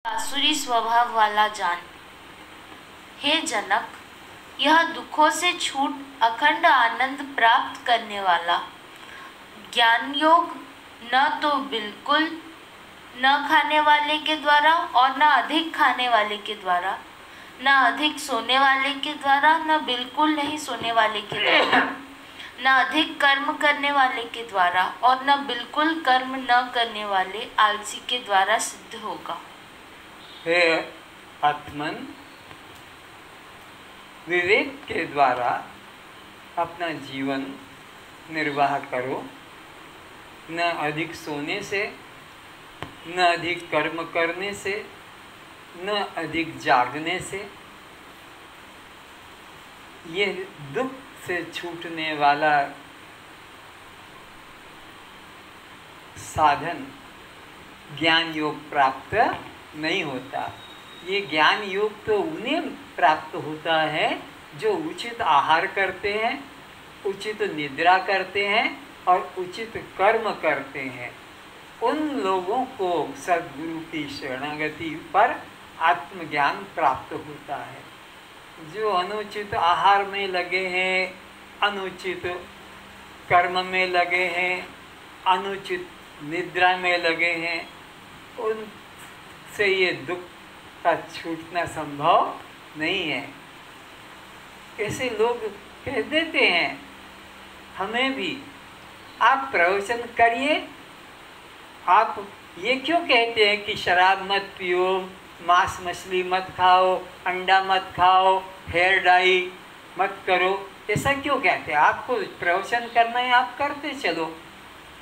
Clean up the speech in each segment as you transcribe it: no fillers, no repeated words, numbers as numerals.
आसुरी स्वभाव वाला जान। हे जनक, यह दुखों से छूट अखंड आनंद प्राप्त करने वाला ज्ञान योग न तो बिल्कुल न खाने वाले के द्वारा और न अधिक खाने वाले के द्वारा, न अधिक सोने वाले के द्वारा, न बिल्कुल नहीं सोने वाले के द्वारा, न अधिक कर्म करने वाले के द्वारा और न बिल्कुल कर्म न करने वाले आलसी के द्वारा सिद्ध होगा। हे आत्मन, विवेक के द्वारा अपना जीवन निर्वाह करो, न अधिक सोने से, न अधिक कर्म करने से, न अधिक जागने से। ये दुख से छूटने वाला साधन ज्ञान योग प्राप्त नहीं होता। ये ज्ञान योग तो उन्हें प्राप्त होता है जो उचित आहार करते हैं, उचित निद्रा करते हैं और उचित कर्म करते हैं। उन लोगों को सद्गुरु की शरणागति पर आत्मज्ञान प्राप्त होता है। जो अनुचित आहार में लगे हैं, अनुचित कर्म में लगे हैं, अनुचित निद्रा में लगे हैं, उनसे ये दुख का छूटना संभव नहीं है। ऐसे लोग कह देते हैं हमें भी, आप प्रवचन करिए, आप ये क्यों कहते हैं कि शराब मत पियो, मांस मछली मत खाओ, अंडा मत खाओ, हेयर डाई मत करो, ऐसा क्यों कहते हैं? आपको प्रवचन करना है, आप करते चलो,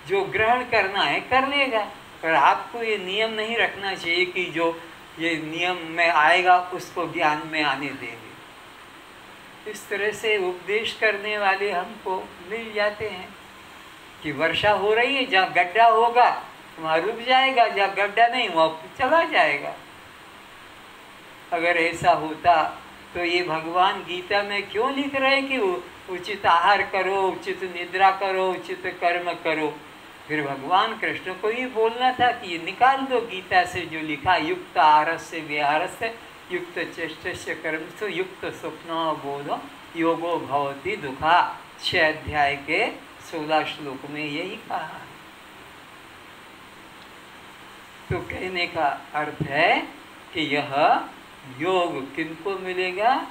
जो ग्रहण करना है कर लेगा, पर आपको ये नियम नहीं रखना चाहिए कि जो ये नियम में आएगा उसको ज्ञान में आने देंगे। इस तरह से उपदेश करने वाले हमको मिल जाते हैं कि वर्षा हो रही है, जहाँ गड्ढा होगा वहाँ रुक जाएगा, जहाँ गड्ढा नहीं वहाँ चला जाएगा। अगर ऐसा होता तो ये भगवान गीता में क्यों लिख रहे हैं कि उचित आहार करो, उचित निद्रा करो, उचित कर्म करो? फिर भगवान कृष्ण को ये बोलना था कि ये निकाल दो गीता से जो लिखा, युक्त आहारस्य विहारस्य युक्त चेष्टस्य कर्मसु युक्त स्वप्नो बोधो योगो भवति दुखा। 6 अध्याय के 16 श्लोक में यही कहा। तो कहने का अर्थ है कि यह योग किनको मिलेगा?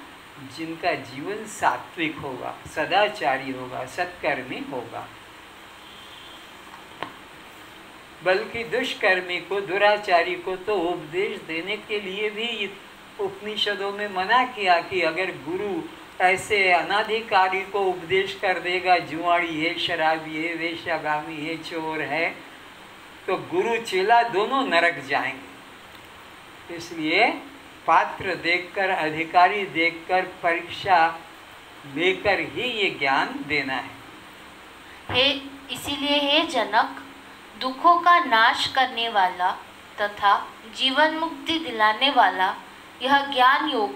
जिनका जीवन सात्विक होगा, सदाचारी होगा, सत्कर्मी होगा। बल्कि दुष्कर्मी को, दुराचारी को तो उपदेश देने के लिए भी उपनिषदों में मना किया कि अगर गुरु ऐसे अनाधिकारी को उपदेश कर देगा, जुआड़ी है, शराबी है, वेश्यागामी है, चोर है, तो गुरु चेला दोनों नरक जाएंगे। इसलिए पात्र देखकर, अधिकारी देखकर, परीक्षा लेकर ही ये ज्ञान देना है। इसीलिए हे जनक, दुखों का नाश करने वाला तथा जीवन मुक्ति दिलाने वाला यह ज्ञान योग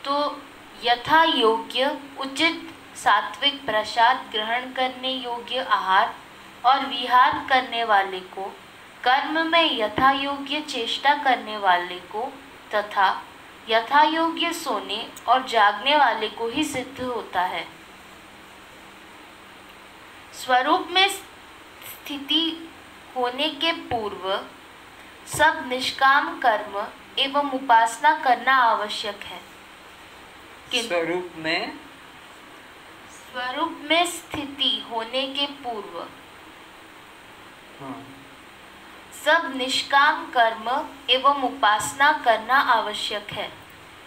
तो यथा योग्य उचित सात्विक प्रसाद ग्रहण करने योग्य आहार और विहार करने वाले को, कर्म में यथा योग्य चेष्टा करने वाले को तथा यथा योग्य सोने और जागने वाले को ही सिद्ध होता है। स्वरूप में स्थिति होने के पूर्व सब निष्काम कर्म एवं उपासना करना आवश्यक है। स्वरूप में स्थिति होने के पूर्व सब निष्काम कर्म एवं उपासना करना आवश्यक है।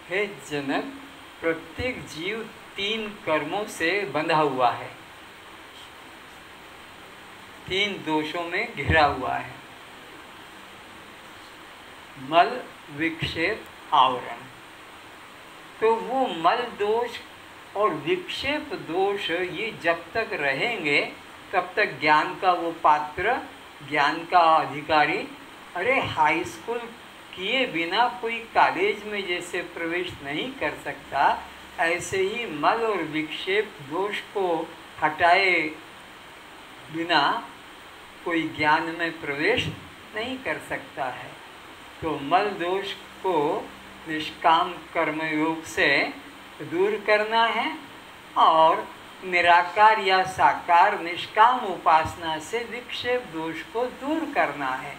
हे जनक, प्रत्येक जीव 3 कर्मों से बंधा हुआ है, 3 दोषों में घिरा हुआ है। मल, विक्षेप, आवरण। तो वो मल दोष और विक्षेप दोष ये जब तक रहेंगे तब तक ज्ञान का वो पात्र, ज्ञान का अधिकारी, अरे हाई स्कूल किए बिना कोई कॉलेज में जैसे प्रवेश नहीं कर सकता, ऐसे ही मल और विक्षेप दोष को हटाए बिना कोई ज्ञान में प्रवेश नहीं कर सकता है। तो मल दोष को निष्काम कर्मयोग से दूर करना है और निराकार या साकार निष्काम उपासना से विक्षेप दोष को दूर करना है।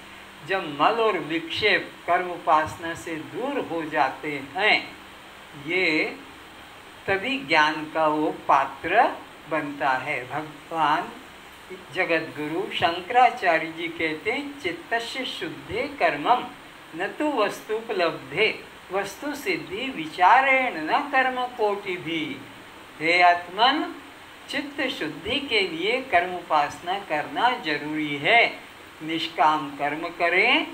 जब मल और विक्षेप कर्म उपासना से दूर हो जाते हैं, ये तभी ज्ञान का वो पात्र बनता है। भगवान जगत गुरु शंकराचार्य जी कहते हैं, चित्तस्य शुद्धे कर्मम न तो वस्तुपलब्धे वस्तु सिद्धि विचारेण न कर्म कोटि भी। हे आत्मन, चित्त शुद्धि के लिए कर्म उपासना करना जरूरी है। निष्काम कर्म करें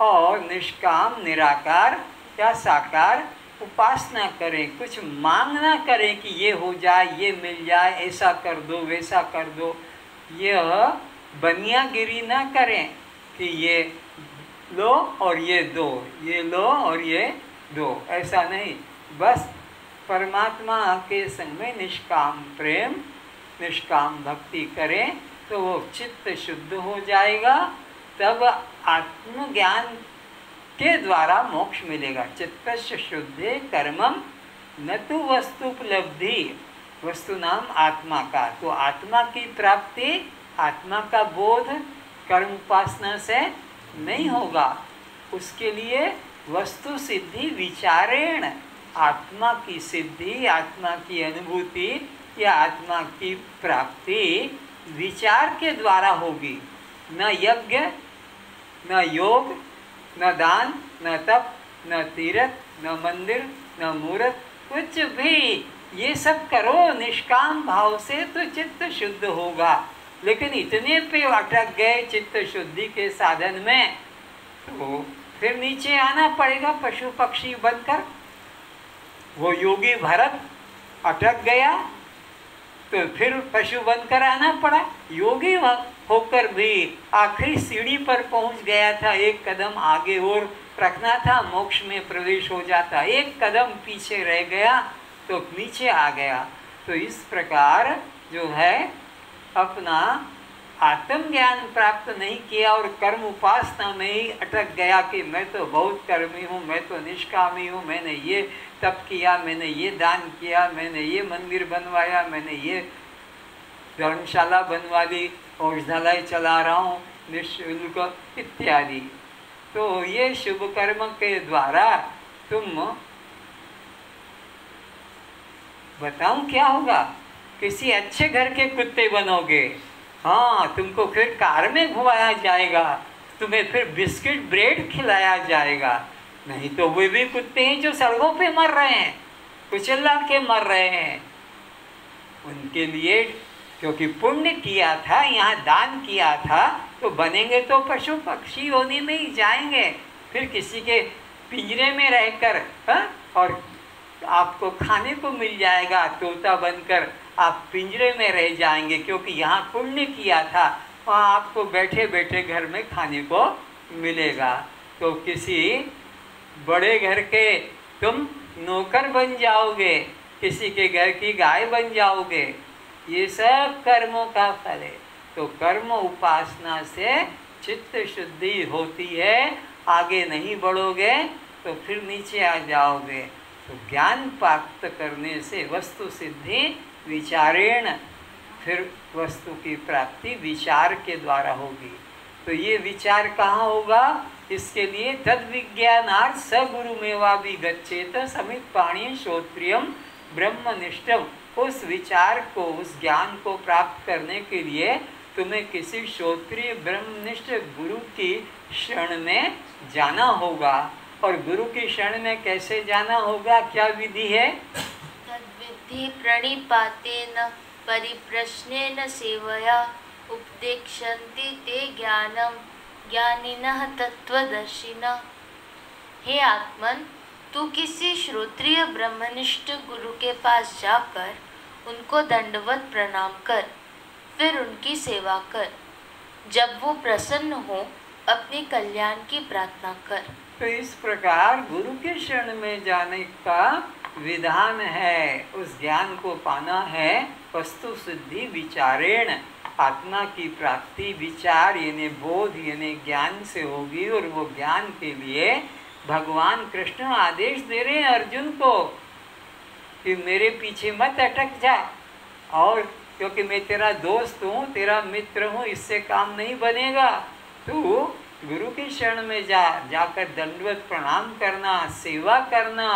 और निष्काम निराकार या साकार उपासना करें। कुछ मांगना करें कि ये हो जाए, ये मिल जाए, ऐसा कर दो, वैसा कर दो। यह बनियागिरी ना करें कि ये लो और ये दो, ये लो और ये दो, ऐसा नहीं। बस परमात्मा के संग में निष्काम प्रेम, निष्काम भक्ति करें तो वो चित्त शुद्ध हो जाएगा। तब आत्मज्ञान के द्वारा मोक्ष मिलेगा। चित्तस्य शुद्धे कर्मम न तो वस्तुपलब्धि, वस्तु नाम आत्मा का। तो आत्मा की प्राप्ति, आत्मा का बोध कर्म उपासना से नहीं होगा। उसके लिए वस्तु सिद्धि विचारेण, आत्मा की सिद्धि, आत्मा की अनुभूति या आत्मा की प्राप्ति विचार के द्वारा होगी। न यज्ञ, न योग, न दान, न तप, न तीर्थ, न मंदिर, न मूर्त, कुछ भी ये सब करो निष्काम भाव से तो चित्त शुद्ध होगा। लेकिन इतने पे अटक गए चित्त शुद्धि के साधन में, तो फिर नीचे आना पड़ेगा पशु पक्षी बनकर। वो योगी भरत अटक गया तो फिर पशु बनकर आना पड़ा। योगी होकर भी आखिरी सीढ़ी पर पहुंच गया था, एक कदम आगे और रखना था, मोक्ष में प्रवेश हो जाता। एक कदम पीछे रह गया तो नीचे आ गया। तो इस प्रकार जो है अपना आत्मज्ञान प्राप्त नहीं किया और कर्म उपासना में ही अटक गया कि मैं तो बहुत कर्मी हूँ, मैं तो निष्कामी हूँ, मैंने ये तप किया, मैंने ये दान किया, मैंने ये मंदिर बनवाया, मैंने ये धर्मशाला बनवा ली, औषधालय चला रहा हूँ निःशुल्क इत्यादि। तो ये शुभ कर्म के द्वारा तुम बताऊं क्या होगा? किसी अच्छे घर के कुत्ते बनोगे। हाँ, तुमको फिर कार में घुमाया जाएगा, तुम्हें फिर बिस्किट ब्रेड खिलाया जाएगा। नहीं तो वे भी कुत्ते हैं जो सड़कों पे मर रहे हैं, कुचल्ला के मर रहे हैं। उनके लिए क्योंकि पुण्य किया था, यहाँ दान किया था, तो बनेंगे तो पशु पक्षी होने में ही जाएंगे। फिर किसी के पिंजरे में रहकर और आपको खाने को मिल जाएगा, तोता बनकर आप पिंजरे में रह जाएंगे, क्योंकि यहाँ पुण्य किया था, वहाँ आपको बैठे बैठे घर में खाने को मिलेगा। तो किसी बड़े घर के तुम नौकर बन जाओगे, किसी के घर की गाय बन जाओगे। ये सब कर्मों का फल है। तो कर्म उपासना से चित्त शुद्धि होती है। आगे नहीं बढ़ोगे तो फिर नीचे आ जाओगे। तो ज्ञान प्राप्त करने से वस्तु सिद्धि विचारेण, फिर वस्तु की प्राप्ति विचार के द्वारा होगी। तो ये विचार कहाँ होगा? इसके लिए तद विज्ञानार्थ स गुरुमेवा विगच्छेत समित पाणी श्रोत्रियम ब्रह्मनिष्ठम। उस विचार को, उस ज्ञान को प्राप्त करने के लिए तुम्हें किसी श्रोत्रिय ब्रह्मनिष्ठ गुरु की शरण में जाना होगा। और गुरु की शरण में कैसे जाना होगा? क्या विधि है? तद्विधि प्रणिपातेन परिप्रश्नेन सेवया उपदेक्षन्ति ते ज्ञानम ज्ञानिनः तत्त्वदर्शिनः। हे आत्मन, तू किसी श्रोत्रिय ब्रह्मनिष्ठ गुरु के पास जाकर उनको दंडवत प्रणाम कर, फिर उनकी सेवा कर। जब वो प्रसन्न हो, अपने कल्याण की प्रार्थना कर। तो इस प्रकार गुरु के शरण में जाने का विधान है। उस ज्ञान को पाना है वस्तु सिद्धि विचारेण, आत्मा की प्राप्ति विचार यानी बोध यानी ज्ञान से होगी। और वो ज्ञान के लिए भगवान कृष्ण आदेश दे रहे हैं अर्जुन को कि मेरे पीछे मत अटक जा, और क्योंकि मैं तेरा दोस्त हूँ, तेरा मित्र हूँ, इससे काम नहीं बनेगा। तू गुरु की शरण में जाकर दंडवत प्रणाम करना, सेवा करना,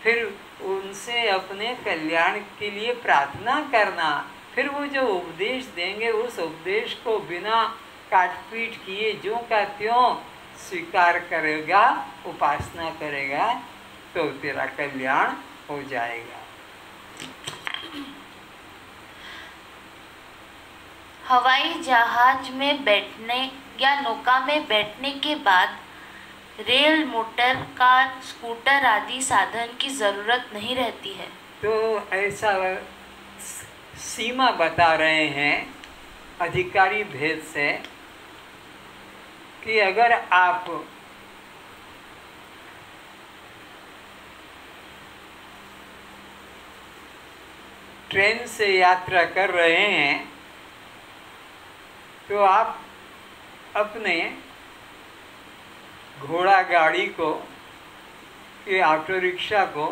फिर उनसे अपने कल्याण के लिए प्रार्थना करना, फिर वो जो उपदेश देंगे उस उपदेश को बिना काटपीट किए ज्यों का त्यों स्वीकार करेगा, उपासना करेगा, तो तेरा कल्याण हो जाएगा। हवाई जहाज में बैठने या नौका में बैठने के बाद रेल, मोटर, कार, स्कूटर आदि साधन की जरूरत नहीं रहती है। तो ऐसा सीमा बता रहे हैं अधिकारी भेद से कि अगर आप ट्रेन से यात्रा कर रहे हैं तो आप अपने घोड़ा गाड़ी को या ऑटो रिक्शा को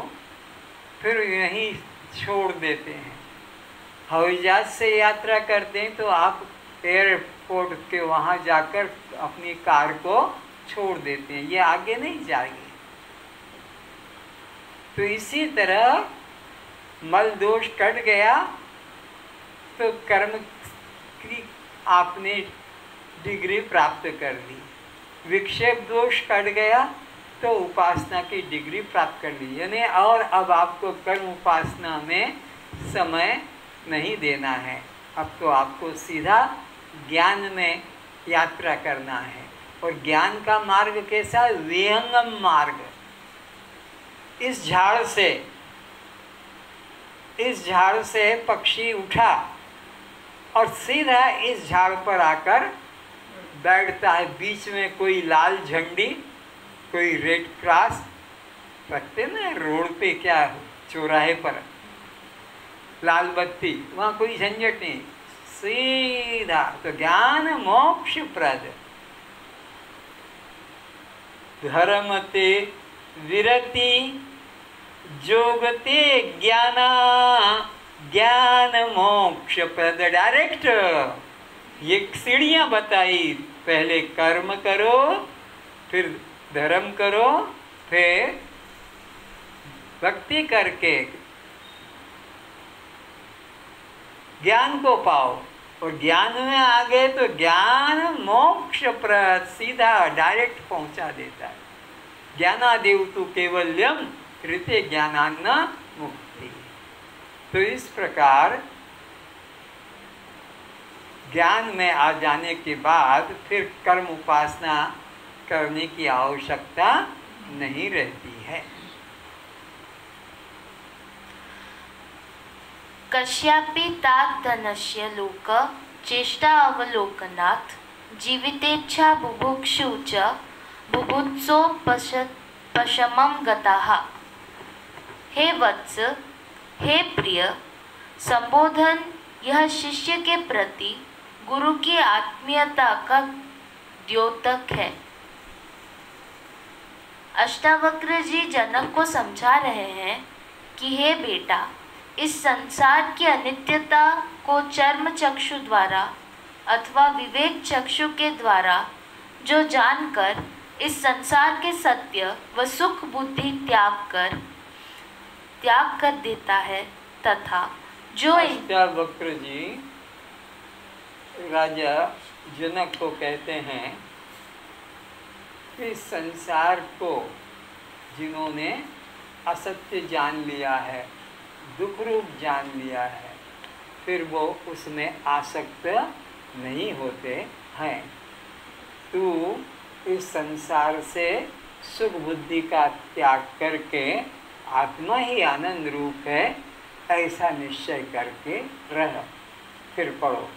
फिर यहीं छोड़ देते हैं। हवाई जहाज से यात्रा करते हैं तो आप एयरपोर्ट के वहाँ जाकर अपनी कार को छोड़ देते हैं, ये आगे नहीं जाएगी। तो इसी तरह मल दोष कट गया तो कर्म की आपने डिग्री प्राप्त कर ली, विक्षेप दोष कट गया तो उपासना की डिग्री प्राप्त कर ली। यानी और अब आपको कर्म उपासना में समय नहीं देना है, अब तो आपको सीधा ज्ञान में यात्रा करना है। और ज्ञान का मार्ग कैसा? विहंगम मार्ग। इस झाड़ से पक्षी उठा और सीधा इस झाड़ पर आकर बैठता है। बीच में कोई लाल झंडी, कोई रेड क्रॉस रखते ना रोड पे, क्या चौराहे पर लाल बत्ती, वहाँ कोई झंझट नहीं, सीधा। तो ज्ञान मोक्ष प्रद धर्मते विरति जोगते ज्ञाना ज्ञान मोक्ष प्रद। डायरेक्ट ये सीढ़ियाँ बताई, पहले कर्म करो, फिर धर्म करो, फिर भक्ति करके ज्ञान को पाओ। और ज्ञान में आ गए तो ज्ञान मोक्ष प्रद, सीधा डायरेक्ट पहुंचा देता है। ज्ञानादेव तु केवल्यम कृते ज्ञानान्न मुक्ति। तो इस प्रकार ज्ञान में आ जाने के बाद फिर कर्म उपासना करने की आवश्यकता नहीं रहती है। कस्यापि तात धनस्य लोक चेष्टा अवलोकनात् जीवितेच्छा बुभुक्षु च बुभुत्सो पशमं गताः। हे वत्स, हे प्रिय, संबोधन यह शिष्य के प्रति गुरु की आत्मीयता का द्योतक है। अष्टावक्र जी जनक को समझा रहे हैं कि हे बेटा, इस संसार की अनित्यता को चर्म चक्षु द्वारा अथवा विवेक चक्षु के द्वारा जो जानकर इस संसार के सत्य व सुख बुद्धि त्याग कर देता है, तथा जो अष्टावक्र जी राजा जनक को कहते हैं कि संसार को जिन्होंने असत्य जान लिया है, दुख रूप जान लिया है, फिर वो उसमें आसक्त नहीं होते हैं। तू इस संसार से सुख बुद्धि का त्याग करके आत्मा ही आनंद रूप है, ऐसा निश्चय करके रह। फिर पढ़ो।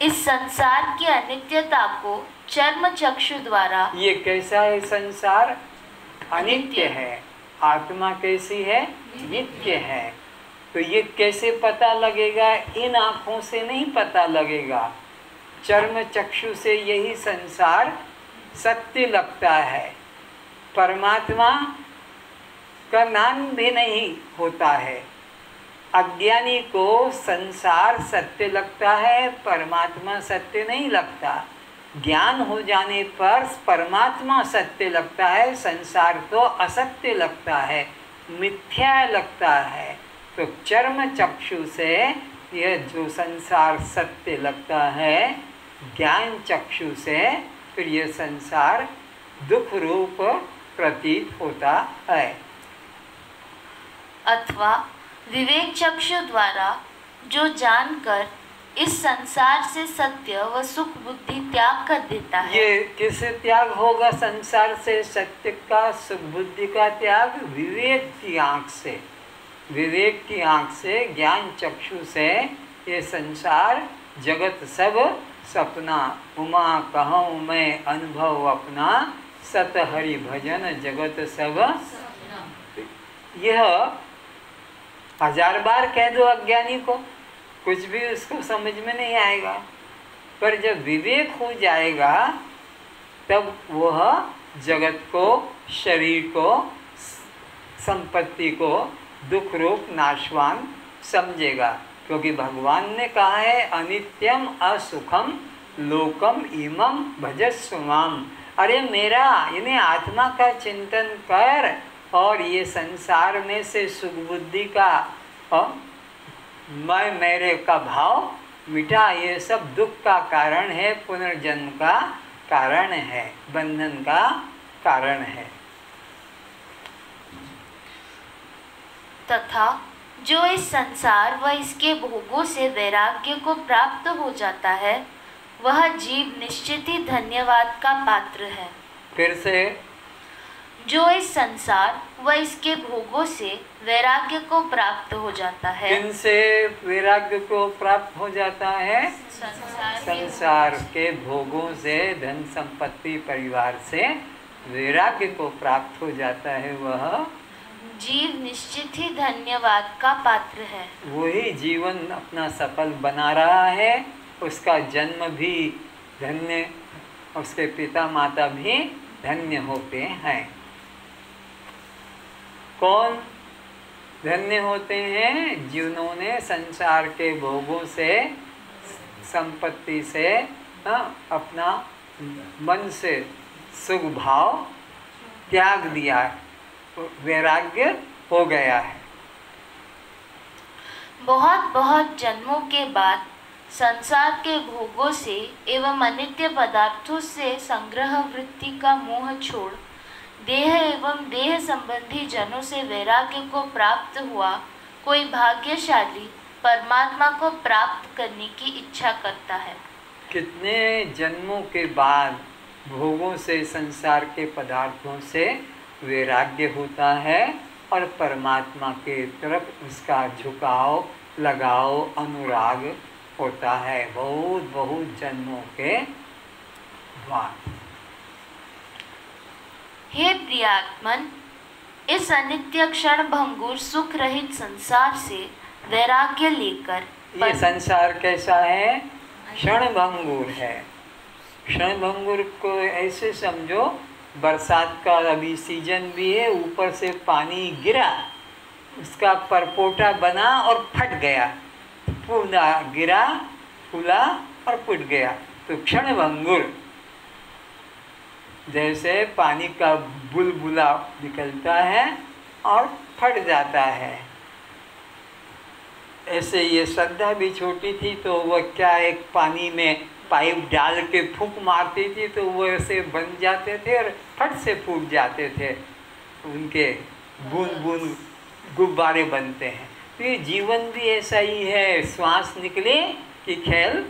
इस संसार की अनित्यता को चर्म चक्षु द्वारा। ये कैसा है संसार? अनित्य है। आत्मा कैसी है? नित्य है। तो ये कैसे पता लगेगा? इन आँखों से नहीं पता लगेगा, चर्म चक्षु से यही संसार सत्य लगता है। परमात्मा का नाम भी नहीं होता है। अज्ञानी को संसार सत्य लगता है, परमात्मा सत्य नहीं लगता। ज्ञान हो जाने पर परमात्मा सत्य लगता है, संसार तो असत्य लगता है, मिथ्या लगता है। तो चर्म चक्षु से यह जो संसार सत्य लगता है, ज्ञान चक्षु से फिर यह संसार दुख रूप प्रतीत होता है। अथवा विवेक चक्षु द्वारा जो जानकर इस संसार से सत्य व सुख बुद्धि त्याग कर देता है। ये किस त्याग होगा? संसार से सत्य का, सुख बुद्धि का त्याग विवेक की आंख से। विवेक की आंख से, ज्ञान चक्षु से ये संसार जगत सब सपना, उमा कहूँ मैं अनुभव अपना, सत हरि भजन जगत सब। यह 1000 बार कह दो अज्ञानी को, कुछ भी उसको समझ में नहीं आएगा। पर जब विवेक हो जाएगा तब वह जगत को, शरीर को, संपत्ति को दुख रूप नाशवान समझेगा। क्योंकि भगवान ने कहा है अनित्यम असुखम लोकम इमम भजस्व माम। अरे मेरा इन्हें आत्मा का चिंतन कर और ये संसार में से सुख बुद्धि का मैं मेरे का भाव मिटा। ये सब दुख का कारण है, पुनर्जन्म का कारण है, बंधन का कारण है। तथा जो इस संसार व इसके भोगों से वैराग्य को प्राप्त हो जाता है, वह जीव निश्चित ही धन्यवाद का पात्र है। फिर से, जो इस संसार व इसके भोगों से वैराग्य को प्राप्त हो जाता है। किन से वैराग्य को प्राप्त हो जाता है? संसार के भोगों से, धन संपत्ति परिवार से वैराग्य को प्राप्त हो जाता है, वह जीव निश्चित ही धन्यवाद का पात्र है। वही जीवन अपना सफल बना रहा है। उसका जन्म भी धन्य, उसके पिता माता भी धन्य होते हैं। कौन धन्य होते हैं? जिन्होंने संसार के भोगों से, संपत्ति से अपना मन से सुख भाव त्याग दिया, वैराग्य हो गया है। बहुत बहुत जन्मों के बाद संसार के भोगों से एवं अनित्य पदार्थों से संग्रह वृत्ति का मोह छोड़ देह एवं देह संबंधी जनों से वैराग्य को प्राप्त हुआ कोई भाग्यशाली परमात्मा को प्राप्त करने की इच्छा करता है। कितने जन्मों के बाद भोगों से, संसार के पदार्थों से वैराग्य होता है और परमात्मा के तरफ उसका झुकाव, लगाव, अनुराग होता है। बहुत बहुत जन्मों के बाद। हे प्रियात्मन, इस अनित्य क्षण भंगुर सुख रहित संसार से वैराग्य लेकर। ये संसार कैसा है? क्षण भंगुर है। क्षण भंगुर को ऐसे समझो, बरसात का अभी सीजन भी है, ऊपर से पानी गिरा, उसका परपोटा बना और फट गया, पूरा गिरा, फूला और फूट गया। तो क्षण भंगुर, जैसे पानी का बुलबुला निकलता है और फट जाता है, ऐसे ये श्रद्धा भी छोटी थी तो वह क्या एक पानी में पाइप डाल के फूंक मारती थी तो वो ऐसे बन जाते थे और फट से फूट जाते थे, उनके बूंद बूंद गुब्बारे बनते हैं। तो ये जीवन भी ऐसा ही है, श्वास निकले कि खेल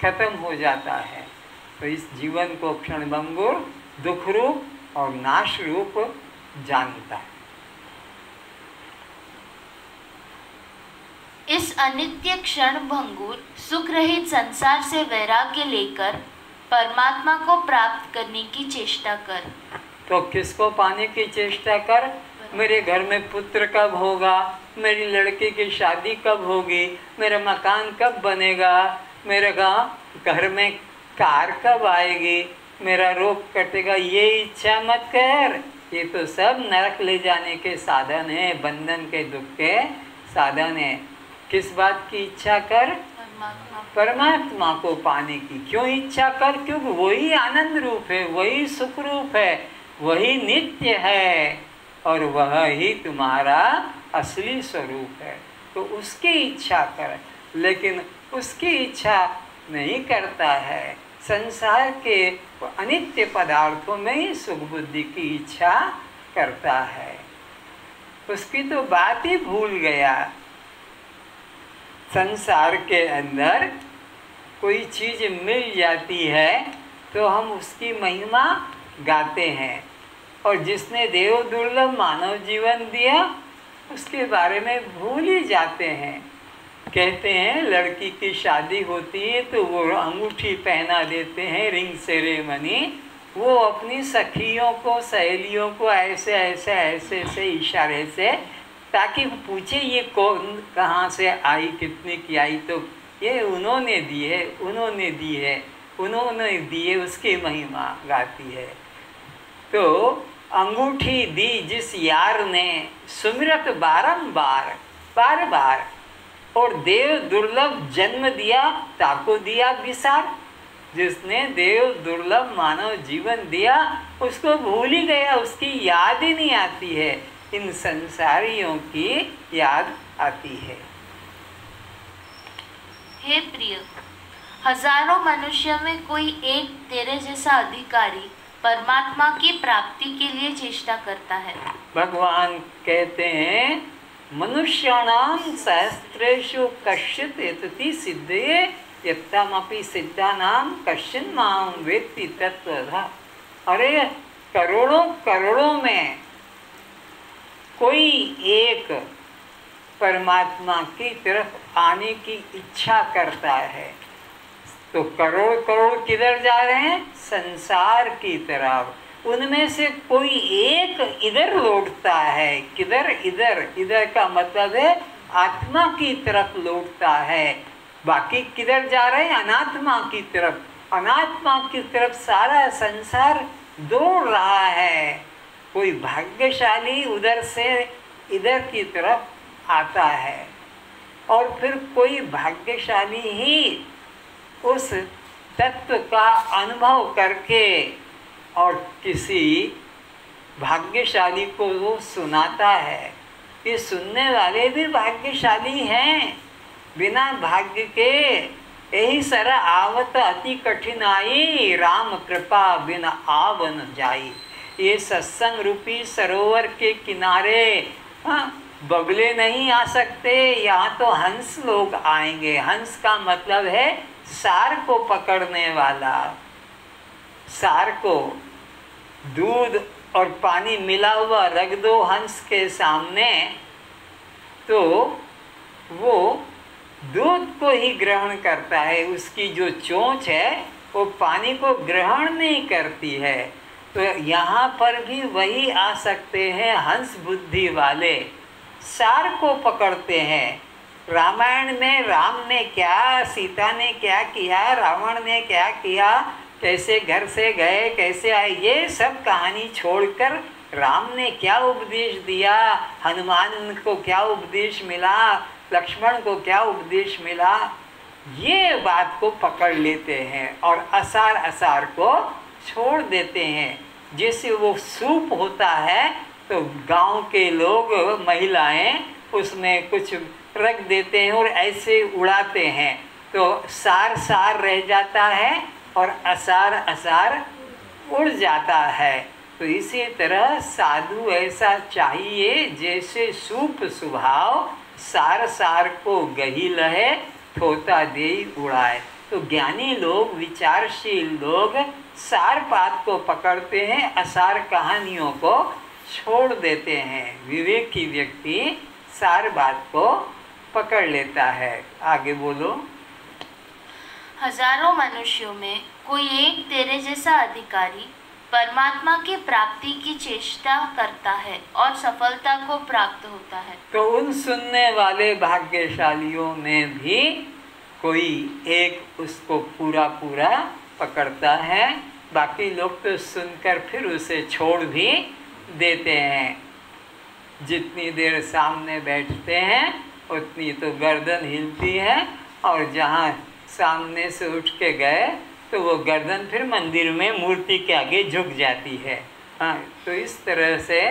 खत्म हो जाता है। तो इस जीवन को क्षणभंगुर, दुख रूप और नाश रूप जानता है। इस अनित्य क्षण भंगुर सुख रहित संसार से वैराग्य लेकर परमात्मा को प्राप्त करने की चेष्टा कर। तो किसको पाने की चेष्टा कर? मेरे घर में पुत्र कब होगा, मेरी लड़की की शादी कब होगी, मेरा मकान कब बनेगा, मेरे घर में कार कब आएगी, मेरा रोग कटेगा, ये इच्छा मत कर। ये तो सब नरक ले जाने के साधन है, बंधन के दुख के साधन है। किस बात की इच्छा कर? परमात्मा को पाने की। क्यों इच्छा कर? क्योंकि वही आनंद रूप है, वही सुख रूप है, वही नित्य है और वह ही तुम्हारा असली स्वरूप है। तो उसकी इच्छा कर, लेकिन उसकी इच्छा नहीं करता है, संसार के अनित्य पदार्थों में ही सुख बुद्धि की इच्छा करता है। उसकी तो बात ही भूल गया। संसार के अंदर कोई चीज मिल जाती है तो हम उसकी महिमा गाते हैं, और जिसने देव दुर्लभ मानव जीवन दिया उसके बारे में भूल ही जाते हैं। कहते हैं लड़की की शादी होती है तो वो अंगूठी पहना देते हैं, रिंग सेरेमनी। वो अपनी सखियों को, सहेलियों को ऐसे ऐसे ऐसे ऐसे इशारे से, ताकि वो पूछे ये कौन, कहाँ से आई, कितने की आई, तो ये उन्होंने दी है, उन्होंने दी है, उन्होंने दी है, उसकी महिमा गाती है। तो अंगूठी दी जिस यार ने, सुमिरत बारंबार बार बार, और देव दुर्लभ जन्म दिया ताको दिया विसार। जिसने देव दुर्लभ मानव जीवन दिया उसको भूल ही गया, उसकी याद ही नहीं आती है। इन संसारियों की याद आती है। हे प्रिय, हजारों मनुष्यों में कोई एक तेरे जैसा अधिकारी परमात्मा की प्राप्ति के लिए चेष्टा करता है। भगवान कहते हैं मनुष्याणाम सहस्रेषु कश्चित् यतति सिद्धये यत्तमपि सिद्धानाम कश्चिन् मां वेत्ति तत्त्वतः। अरे करोड़ों करोड़ों में कोई एक परमात्मा की तरफ आने की इच्छा करता है। तो करोड़ करोड़ किधर जा रहे हैं? संसार की तरफ। उनमें से कोई एक इधर लौटता है। किधर? इधर। इधर का मतलब है आत्मा की तरफ लौटता है। बाकी किधर जा रहे हैं? अनात्मा की तरफ। अनात्मा की तरफ सारा संसार दौड़ रहा है। कोई भाग्यशाली उधर से इधर की तरफ आता है, और फिर कोई भाग्यशाली ही उस तत्व का अनुभव करके और किसी भाग्यशाली को वो सुनाता है। ये सुनने वाले भी भाग्यशाली हैं। बिना भाग्य के यही सरा आवत अति कठिनाई, राम कृपा बिना आव न जाई। ये सत्संग रूपी सरोवर के किनारे बगले नहीं आ सकते, यहाँ तो हंस लोग आएंगे। हंस का मतलब है सार को पकड़ने वाला। सार को दूध और पानी मिला हुआ रख दो हंस के सामने, तो वो दूध को ही ग्रहण करता है। उसकी जो चोंच है वो पानी को ग्रहण नहीं करती है। तो यहाँ पर भी वही आ सकते हैं हंस बुद्धि वाले, सार को पकड़ते हैं। रामायण में राम ने क्या, सीता ने क्या किया, रावण ने क्या किया, कैसे घर से गए, कैसे आए, ये सब कहानी छोड़कर राम ने क्या उपदेश दिया, हनुमान को क्या उपदेश मिला, लक्ष्मण को क्या उपदेश मिला, ये बात को पकड़ लेते हैं और असार असार को छोड़ देते हैं। जैसे वो सूप होता है तो गांव के लोग, महिलाएं उसमें कुछ रख देते हैं और ऐसे उड़ाते हैं, तो सार सार रह जाता है और असार असार उड़ जाता है। तो इसी तरह साधु ऐसा चाहिए जैसे सूप स्वभाव, सार सार को गही लहे, थोता दे उड़ाए। तो ज्ञानी लोग, विचारशील लोग सार बात को पकड़ते हैं, असार कहानियों को छोड़ देते हैं। विवेकी व्यक्ति सार बात को पकड़ लेता है। आगे बोलो। हजारों मनुष्यों में कोई एक तेरे जैसा अधिकारी परमात्मा की प्राप्ति की चेष्टा करता है और सफलता को प्राप्त होता है। तो उन सुनने वाले भाग्यशालियों में भी कोई एक उसको पूरा पूरा पकड़ता है, बाकी लोग तो सुनकर फिर उसे छोड़ भी देते हैं। जितनी देर सामने बैठते हैं उतनी तो गर्दन हिलती है, और जहाँ सामने से उठ के गए तो वो गर्दन फिर मंदिर में मूर्ति के आगे झुक जाती है। हाँ, तो इस तरह से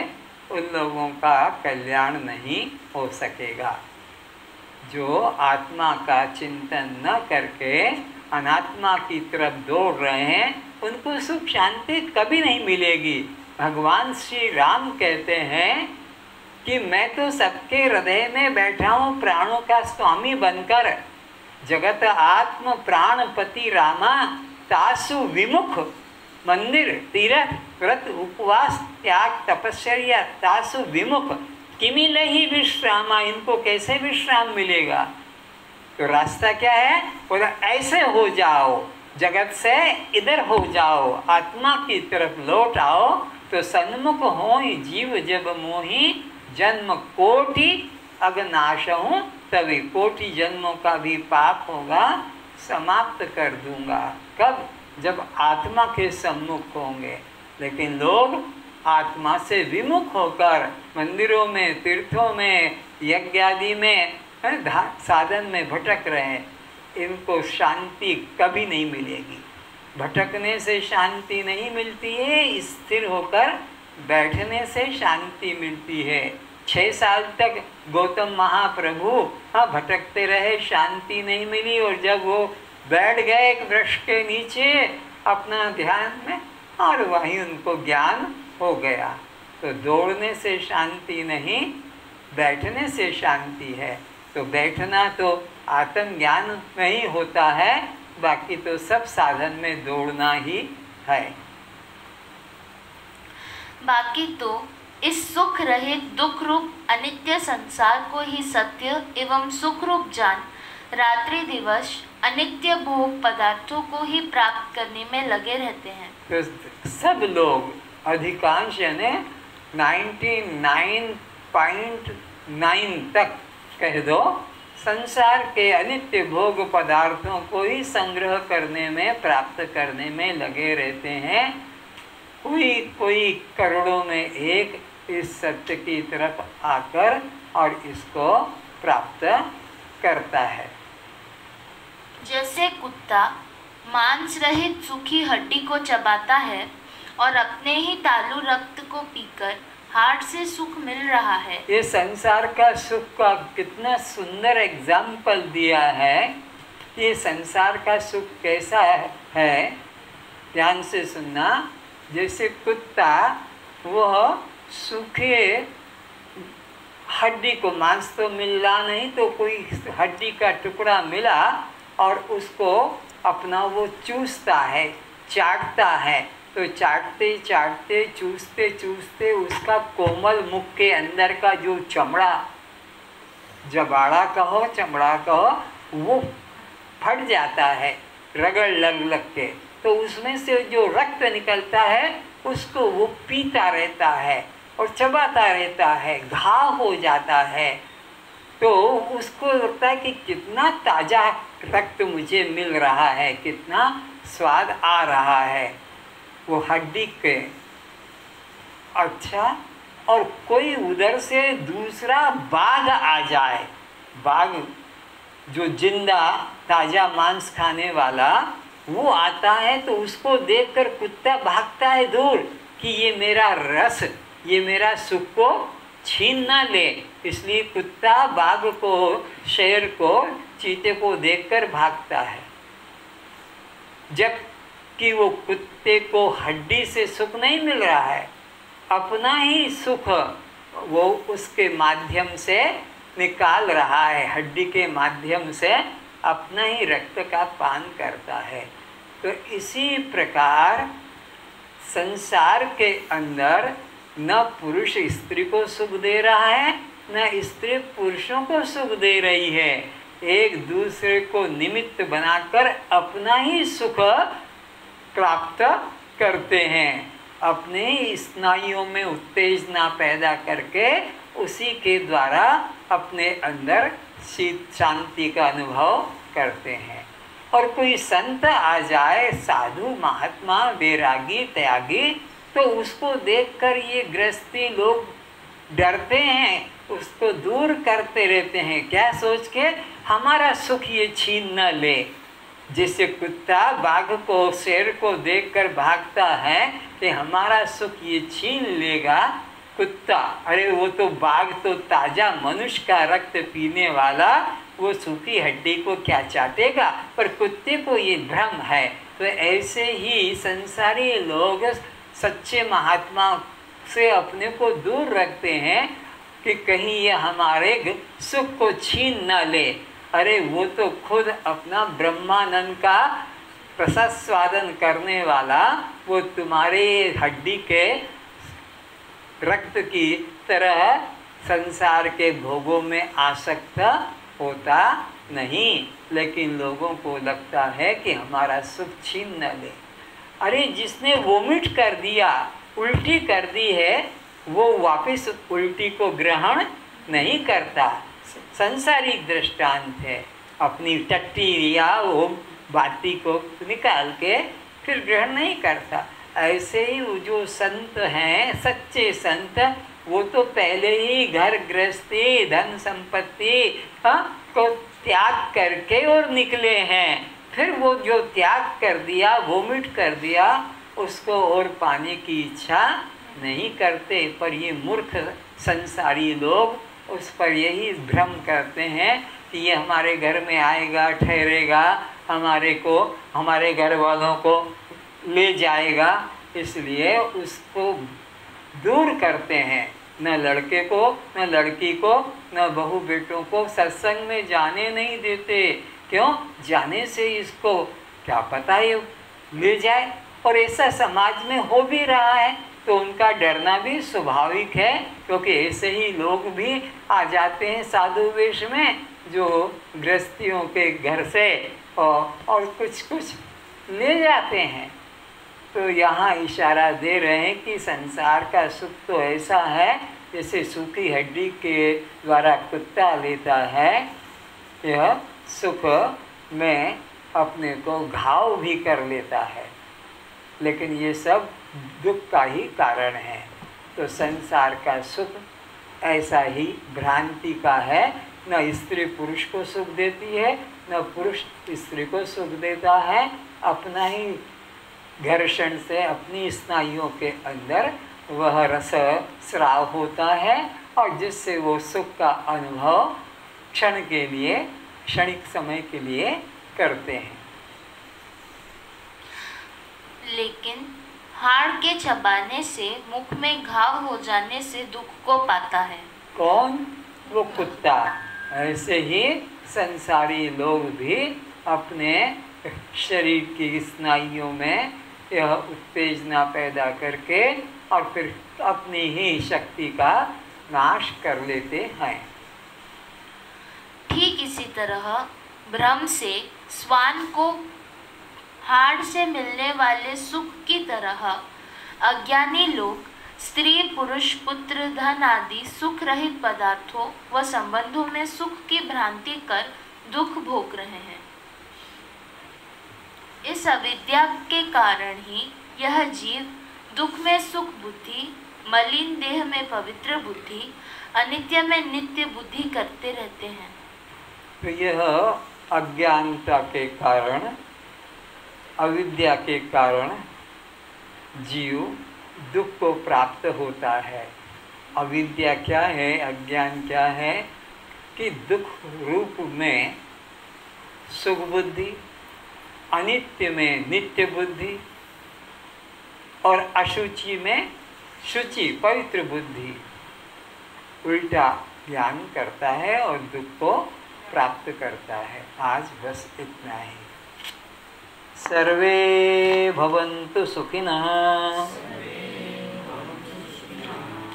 उन लोगों का कल्याण नहीं हो सकेगा। जो आत्मा का चिंतन न करके अनात्मा की तरफ दौड़ रहे हैं, उनको सुख शांति कभी नहीं मिलेगी। भगवान श्री राम कहते हैं कि मैं तो सबके हृदय में बैठा हूँ प्राणों का स्वामी बनकर। जगत आत्म प्राणपति रामा तासु विमुख। मंदिर तीर्थ व्रत उपवास त्याग तपस्या तासु विमुख किमिलहि विश्रामा। इनको कैसे विश्राम मिलेगा? तो रास्ता क्या है? बोला ऐसे हो जाओ, जगत से इधर हो जाओ, आत्मा की तरफ लौट आओ, तो सन्मुख हो जीव जब मोही जन्म कोटि अगनाश हूँ, तभी कोटि जन्मों का भी पाप होगा समाप्त कर दूंगा। कब? जब आत्मा के सम्मुख होंगे। लेकिन लोग आत्मा से विमुख होकर मंदिरों में, तीर्थों में, यज्ञ आदि में, साधन में भटक रहे हैं। इनको शांति कभी नहीं मिलेगी। भटकने से शांति नहीं मिलती है, स्थिर होकर बैठने से शांति मिलती है। 6 साल तक गौतम महाप्रभु भटकते रहे, शांति नहीं मिली, और जब वो बैठ गए एक वृक्ष के नीचे अपना ध्यान में, और वहीं उनको ज्ञान हो गया। तो दौड़ने से शांति नहीं, बैठने से शांति है। तो बैठना तो आत्मज्ञान में ही होता है, बाकी तो सब साधन में दौड़ना ही है। बाकी तो इस सुख रहित दुख रूप अनित्य संसार को ही सत्य एवं सुख रूप जान रात्रि दिवस अनित्य भोग पदार्थों को ही प्राप्त करने में लगे रहते हैं। तो सब लोग, अधिकांश यानी 99.9 तक कह दो, संसार के अनित्य भोग पदार्थों को ही संग्रह करने में, प्राप्त करने में लगे रहते हैं। कोई करोड़ों में एक इस सत्य की तरफ आकर और इसको प्राप्त करता है। जैसे कुत्ता मांस रहित सूखी हड्डी को चबाता है और अपने ही तालू रक्त को पीकर हार्ट से सुख मिल रहा है। ये संसार का सुख का कितना सुंदर एग्जाम्पल दिया है। ये संसार का सुख कैसा है, ध्यान से सुनना। जैसे कुत्ता वह सूखे हड्डी को, मांस तो मिला नहीं तो कोई हड्डी का टुकड़ा मिला और उसको अपना वो चूसता है, चाटता है। तो चाटते चाटते, चूसते चूसते उसका कोमल मुख के अंदर का जो चमड़ा, जबाड़ा कहो चमड़ा कहो, वो फट जाता है रगड़ लग के। तो उसमें से जो रक्त निकलता है उसको वो पीता रहता है और चबाता रहता है, घाव हो जाता है। तो उसको लगता है कि कितना ताज़ा रक्त मुझे मिल रहा है, कितना स्वाद आ रहा है वो हड्डी के। अच्छा, और कोई उधर से दूसरा बाघ आ जाए, बाघ जो जिंदा ताज़ा मांस खाने वाला, वो आता है तो उसको देखकर कुत्ता भागता है दूर कि ये मेरा रस, ये मेरा सुख को छीन ना ले। इसलिए कुत्ता बाघ को, शेर को, चीते को देखकर भागता है। जबकि वो कुत्ते को हड्डी से सुख नहीं मिल रहा है, अपना ही सुख वो उसके माध्यम से निकाल रहा है, हड्डी के माध्यम से अपना ही रक्त का पान करता है। तो इसी प्रकार संसार के अंदर न पुरुष स्त्री को सुख दे रहा है, न स्त्री पुरुषों को सुख दे रही है। एक दूसरे को निमित्त बनाकर अपना ही सुख प्राप्त करते हैं। अपने स्नायुओं में उत्तेजना पैदा करके उसी के द्वारा अपने अंदर शीत शांति का अनुभव करते हैं। और कोई संत आ जाए, साधु महात्मा वैरागी त्यागी, तो उसको देखकर ये गृहस्थी लोग डरते हैं, उसको दूर करते रहते हैं। क्या सोच के? हमारा सुख ये छीन न ले। जैसे कुत्ता बाघ को, शेर को देखकर भागता है कि हमारा सुख ये छीन लेगा कुत्ता। अरे वो तो बाघ तो ताजा मनुष्य का रक्त पीने वाला, वो सूखी हड्डी को क्या चाटेगा, पर कुत्ते को ये भ्रम है। तो ऐसे ही संसारी लोग सच्चे महात्मा से अपने को दूर रखते हैं कि कहीं ये हमारे सुख को छीन न ले। अरे वो तो खुद अपना ब्रह्मानंद का प्रसास्वादन करने वाला, वो तुम्हारे हड्डी के रक्त की तरह संसार के भोगों में आसक्त होता नहीं। लेकिन लोगों को लगता है कि हमारा सुख छीन न ले। अरे जिसने वोमिट कर दिया, उल्टी कर दी है, वो वापस उल्टी को ग्रहण नहीं करता। संसारिक दृष्टांत है। अपनी टट्टी या वो बाती को निकाल के फिर ग्रहण नहीं करता। ऐसे ही वो जो संत हैं, सच्चे संत, वो तो पहले ही घर गृहस्थी धन संपत्ति को त्याग करके और निकले हैं। फिर वो जो त्याग कर दिया, वोमिट कर दिया, उसको और पाने की इच्छा नहीं करते। पर ये मूर्ख संसारी लोग उस पर यही भ्रम करते हैं कि ये हमारे घर में आएगा, ठहरेगा, हमारे घर वालों को ले जाएगा, इसलिए उसको दूर करते हैं। न लड़के को, न लड़की को, न बहू बेटों को सत्संग में जाने नहीं देते। क्यों? जाने से इसको क्या पता ये ले जाए। और ऐसा समाज में हो भी रहा है, तो उनका डरना भी स्वाभाविक है, क्योंकि ऐसे ही लोग भी आ जाते हैं साधु वेश में, जो गृहस्थियों के घर से और कुछ ले जाते हैं। तो यहाँ इशारा दे रहे हैं कि संसार का सुख तो ऐसा है जैसे सूखी हड्डी के द्वारा कुत्ता लेता है, यह सुख में अपने को घाव भी कर लेता है। लेकिन ये सब दुख का ही कारण है। तो संसार का सुख ऐसा ही भ्रांति का है। न स्त्री पुरुष को सुख देती है, न पुरुष स्त्री को सुख देता है। अपना ही घर्षण से अपनी स्नायुओं के अंदर वह रस स्राव होता है, और जिससे वो सुख का अनुभव क्षण के लिए, क्षणिक समय के लिए करते हैं। लेकिन हाड़ के चबाने से, मुख में घाव हो जाने से दुख को पाता है। कौन? वो कुत्ता। ऐसे ही संसारी लोग भी अपने शरीर की स्नायुओं में यह उत्तेजना पैदा करके और फिर अपनी ही शक्ति का नाश कर लेते हैं। ठीक इसी तरह भ्रम से स्वान को हाड़ से मिलने वाले सुख की तरह अज्ञानी लोग स्त्री पुरुष पुत्र धन आदि सुख रहित पदार्थों व संबंधों में सुख की भ्रांति कर दुख भोग रहे हैं। इस अविद्या के कारण ही यह जीव दुख में सुख बुद्धि, मलिन देह में पवित्र बुद्धि, अनित्य में नित्य बुद्धि करते रहते हैं। तो यह अज्ञानता के कारण, अविद्या के कारण जीव दुख को प्राप्त होता है। अविद्या क्या है, अज्ञान क्या है कि दुख रूप में सुख बुद्धि, अनित्य में नित्य बुद्धि और अशुचि में शुचि पवित्र बुद्धि उल्टा ज्ञान करता है और दुख को प्राप्त करता है। आज बस इतना ही। सर्वे भवन्तु सुखिनः,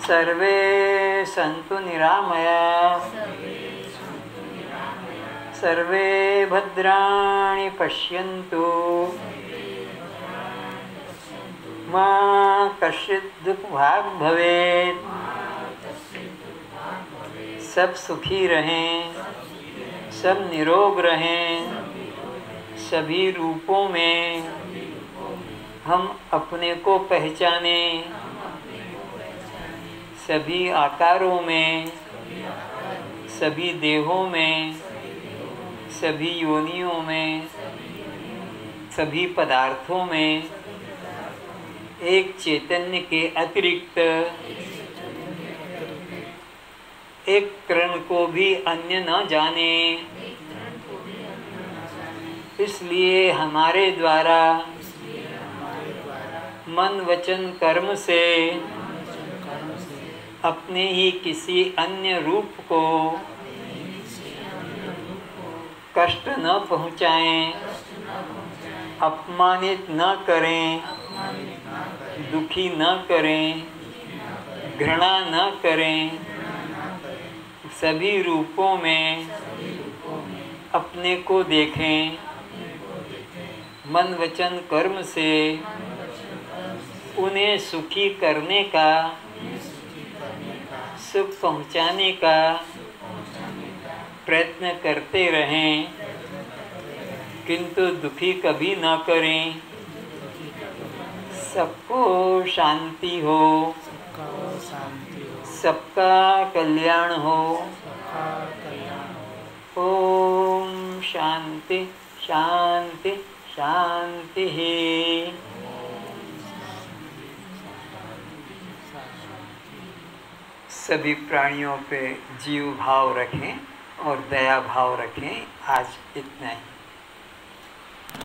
सर्वे सन्तु निरामयाः, सर्वे भद्राणि पश्यन्तु मा कश्चित् दुःखभाग् भवेत्। सब सुखी रहें, सब निरोग रहें, सभी रूपों में हम अपने को पहचाने, सभी आकारों में, सभी देहों में, सभी योनियों में, सभी पदार्थों में एक चैतन्य के अतिरिक्त एक कण को भी अन्य न जाने। इसलिए हमारे द्वारा मन वचन कर्म से अपने ही किसी अन्य रूप को कष्ट न पहुँचाएं, अपमानित न करें, दुखी न करें, घृणा न करें। सभी रूपों में अपने को देखें, मन वचन कर्म से उन्हें सुखी करने का, सुख पहुँचाने का प्रयत्न करते रहें, किंतु दुखी कभी न करें। सबको शांति हो, सबका कल्याण हो। ओम शांति शांति शांति। सभी प्राणियों पे जीव भाव रखें और दया भाव रखें। आज इतना ही।